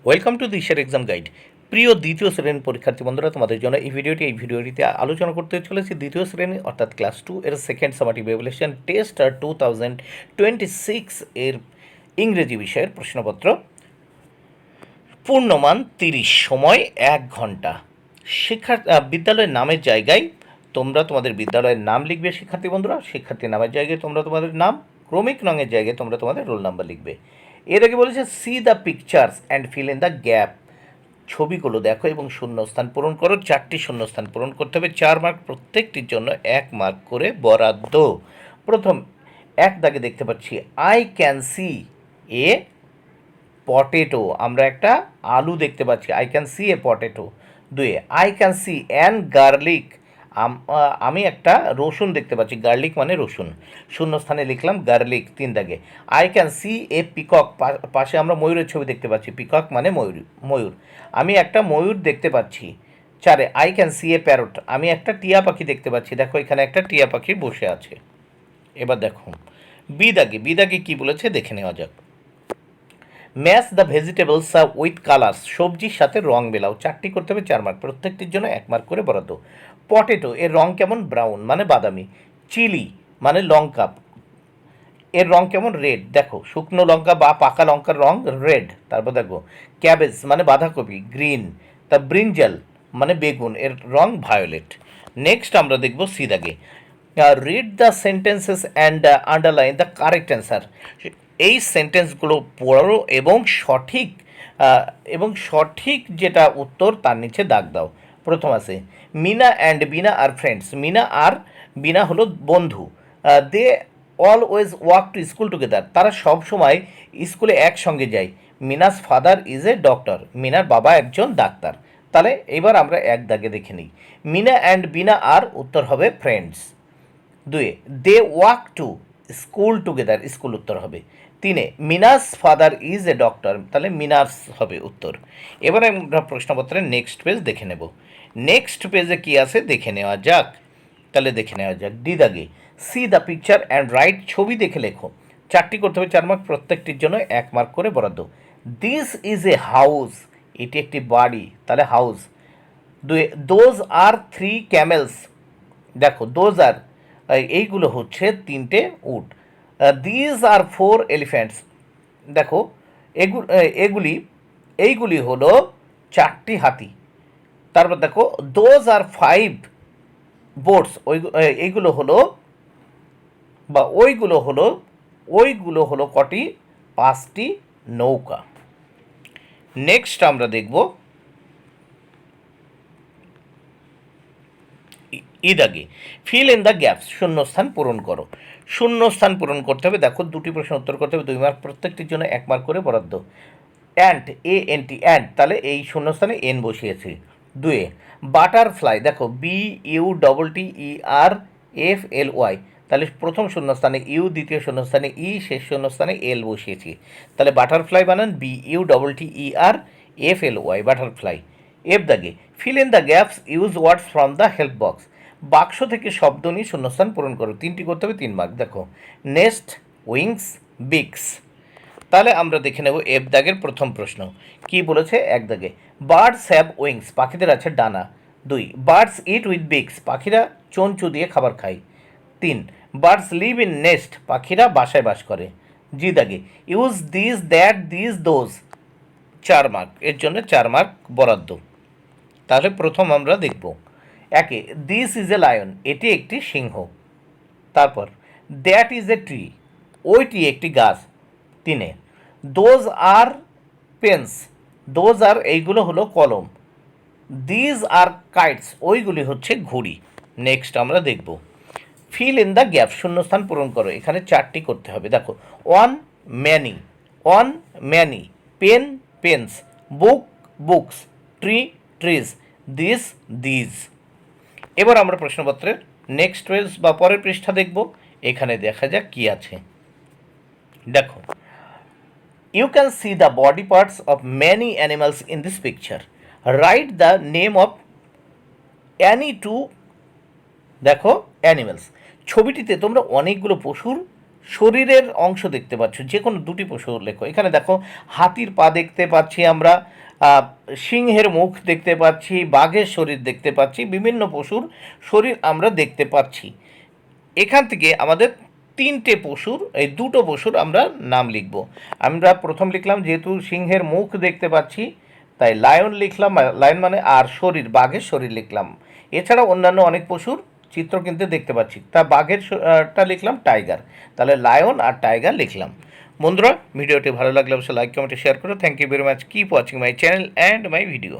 Welcome to দিশার exam guide. প্রিয় দ্বিতীয় শ্রেণীর পরীক্ষার্থী বন্ধুরা, তোমাদের জন্য এই ভিডিওটিতে আলোচনা করতে চলেছি দ্বিতীয় শ্রেণী অর্থাৎ ক্লাস 2 এর সেকেন্ড সামাটিভ ইভ্যালুয়েশন টেস্ট 2026 এর ইংরেজি বিষয়ের প্রশ্নপত্র। পূর্ণমান 30, সময় 1 ঘন্টা। বিদ্যালয়ের নামের জায়গায় তোমরা তোমাদের বিদ্যালয়ের নাম লিখবে শিক্ষার্থী বন্ধুরা। শিক্ষার্থীর নামের জায়গায় তোমরা তোমাদের নাম, ক্রমিক রঙের জায়গায় তোমরা তোমাদের রোল নাম্বার লিখবে। এর আগে বলেছে C the pictures and feel in the gap. ছবিগুলো দেখো এবং শূন্যস্থান পূরণ করো। 4টি শূন্যস্থান পূরণ করতে হবে, 4 মার্ক, প্রত্যেকটির জন্য 1 মার্ক করে বরাদ্দ। প্রথম এক দাগে দেখতে পাচ্ছি I can see a potato, আমরা একটা আলু দেখতে পাচ্ছি, I can see a potato. দুয়ে I can see an garlic, আমি একটা রসুন দেখতে পাচ্ছি, গার্লিক মানে রসুন, শূন্যস্থানে লিখলাম গার্লিক। 3 দাগে I can see A peacock, পাশে আমরা ময়ূরের ছবি দেখতে পাচ্ছি, পিকক মানে ময়ূর, আমি একটা ময়ূর দেখতে পাচ্ছি। 4 I can see A parrot, আমি একটা টিয়া পাখি দেখতে পাচ্ছি, দেখো এখানে একটা টিয়া পাখি বসে আছে। এবার দেখো বি দাগে কী বলেছে দেখে নেওয়া যাক। Match the vegetables with colours, সবজির সাথে রং মেলাও। 4টি করতে হবে, 4 মার্ক, প্রত্যেকটির জন্য 1 মার্ক করে বরাদ্দ। পটেটো, এর রং কেমন? ব্রাউন মানে বাদামি। চিলি মানে লঙ্কা, এর রং কেমন? রেড, দেখো শুকনো লঙ্কা বা পাকা লঙ্কার রং রেড। তারপর দেখো ক্যাবেজ মানে বাঁধাকপি, গ্রিন। তা ব্রিঞ্জাল মানে বেগুন, এর রং ভায়োলেট। নেক্সট আমরা দেখব সি দাগে read the sentences and underline the correct answer. এই সেন্টেন্সগুলো পড়ো এবং সঠিক যেটা উত্তর তার নিচে দাগ দাও। প্রথম আছে মিনা অ্যান্ড বিনা আর ফ্রেন্ডস, মিনা আর বিনা হলো বন্ধু। They always walk to school together, তারা সব সময় স্কুলে একসঙ্গে যায়। Mina's father is a doctor, মিনার বাবা একজন ডাক্তার। তাহলে এবার আমরা এক দাগে দেখে নিই, মিনা অ্যান্ড বিনা আর উত্তর হবে friends. 2 they walk to school together, school উত্তর হবে। 3 মিনাস ফাদার ইজ এ ডক্টর, তাহলে মিনাস হবে উত্তর। এবারে আমরা প্রশ্নপত্রের নেক্সট পেজ দেখে নেব। নেক্সট পেজে কি আছে দেখে নেওয়া যাক। তাহলে দেখে নেওয়া যাক ডি দাগে C the picture and right, ছবি দেখে লেখো। 4টি করতে হবে, 4 মার্ক, প্রত্যেকটির জন্য 1 মার্ক করে বরাদ্দ। দিস ইজ এ হাউস, এটি একটি বাড়ি, তাহলে হাউস। 2 দোজ আর 3 ক্যামেলস, দেখো দোজ আর এইগুলো হচ্ছে 3টে উট। দিজ আর 4 এলিফ্যান্টস, দেখো এইগুলি হলো 4টি হাতি। তারপর দেখো দোজ আর 5 বোটস, এইগুলো হলো বা ওইগুলো হলো কটি? 5টি নৌকা। নেক্সট আমরা দেখব ইদাগে ফিল ইন দ্য গ্যাপস, শূন্যস্থান পূরণ করো। শূন্যস্থান পূরণ করতে হবে, দেখো 2টি প্রশ্ন উত্তর করতে হবে, 2 মার্ক, প্রত্যেকটির জন্য 1 মার্ক করে বরাদ্দ। Ant, A N T, ant, তাহলে এই শূন্যস্থানে এন বসিয়েছি। 2 বাটারফ্লাই, দেখো B U double T E R F L Y, তাহলে প্রথম শূন্যস্থানে ইউ, দ্বিতীয় শূন্যস্থানে ই, শেষ শূন্যস্থানে এল বসিয়েছি। তাহলে বাটারফ্লাই বানান B U double T E R F L Y, butterfly. F দাগে fill in the gaps, use words from the help box, বাক্স থেকে শব্দ নিয়ে শূন্যস্থান পূরণ করো। 3টি করতে হবে, 3 মার্ক। দেখো নেস্ট, উইংস, বিক্স। তাহলে আমরা দেখে নেব এফ দাগের প্রথম প্রশ্ন কি বলেছে। এক দাগে বার্ডস হ্যাভ উইংস, পাখিদের আছে ডানা। 2 বার্ডস ইট উইথ বিক্স, পাখিরা চঞ্চু দিয়ে খাবার খায়। 3 বার্ডস লিভ ইন নেস্ট, পাখিরা বাসায় বাস করে। জি দাগে use this that this those, 4 mark, এর জন্য 4 মার্ক বরাদ্দ। তাহলে প্রথম আমরা দেখব একে দিস ইজ এ লায়ন, এটি একটি সিংহ। তারপর দ্যাট ইজ এ ট্রি, ওইটি একটি গাছ। 3 those are pens, those are এইগুলো হলো কলম। দিজ আর কাইটস, ওইগুলি হচ্ছে ঘুড়ি। নেক্সট আমরা দেখব ফিল ইন দ্য গ্যাপ, শূন্যস্থান পূরণ করো। এখানে 4টি করতে হবে, দেখো one many, pen pens, book books, tree trees, these. এবার আমরা প্রশ্নপত্রের নেক্সট পেজ বা পরের পৃষ্ঠা দেখব। এখানে দেখা যাক কি আছে। দেখো you can see the body parts of many animals in this picture. Write the name of any two, দেখো অ্যানিমালস, ছবিটিতে তোমরা অনেকগুলো পশুর শরীরের অংশ দেখতে পাচ্ছ, যে কোনো দুটি পশু লেখো। এখানে দেখো হাতির পা দেখতে পাচ্ছি আমরা, সিংহের মুখ দেখতে পাচ্ছি, বাঘের শরীর দেখতে পাচ্ছি, বিভিন্ন পশুর শরীর আমরা দেখতে পাচ্ছি। এখান থেকে আমাদের তিনটে পশুর, এই দুটো পশুর আমরা নাম লিখব। আমরা প্রথম লিখলাম, যেহেতু সিংহের মুখ দেখতে পাচ্ছি তাই লায়ন লিখলাম, লায়ন মানে, আর শরীর বাঘের শরীর লিখলাম। এছাড়া অন্যান্য অনেক পশুর চিত্র কিন্তু দেখতে পাচ্ছি, তা বাঘের টা লিখলাম টাইগার, তাহলে লায়ন আর টাইগার লিখলাম। বন্ধুরা, ভিডিওটি ভালো লাগলে অবশ্যই লাইক কমেন্ট শেয়ার করো। Thank you very much, keep watching my channel and my video.